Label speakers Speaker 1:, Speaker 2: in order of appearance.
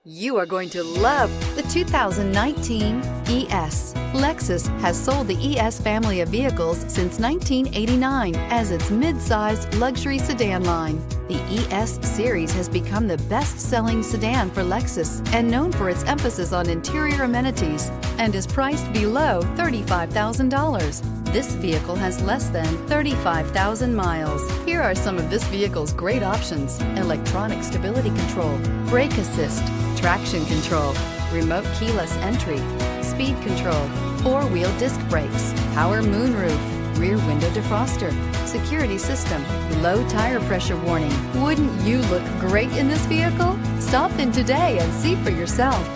Speaker 1: You are going to love the 2019 ES. Lexus has sold the ES family of vehicles since 1989 as its mid-sized luxury sedan line. The ES series has become the best-selling sedan for Lexus and known for its emphasis on interior amenities and is priced below $35,000. This vehicle has less than 35,000 miles. Here are some of this vehicle's great options: electronic stability control, brake assist, traction control, remote keyless entry, speed control, four-wheel disc brakes, power moonroof, rear window defroster, security system, low tire pressure warning. Wouldn't you look great in this vehicle? Stop in today and see for yourself.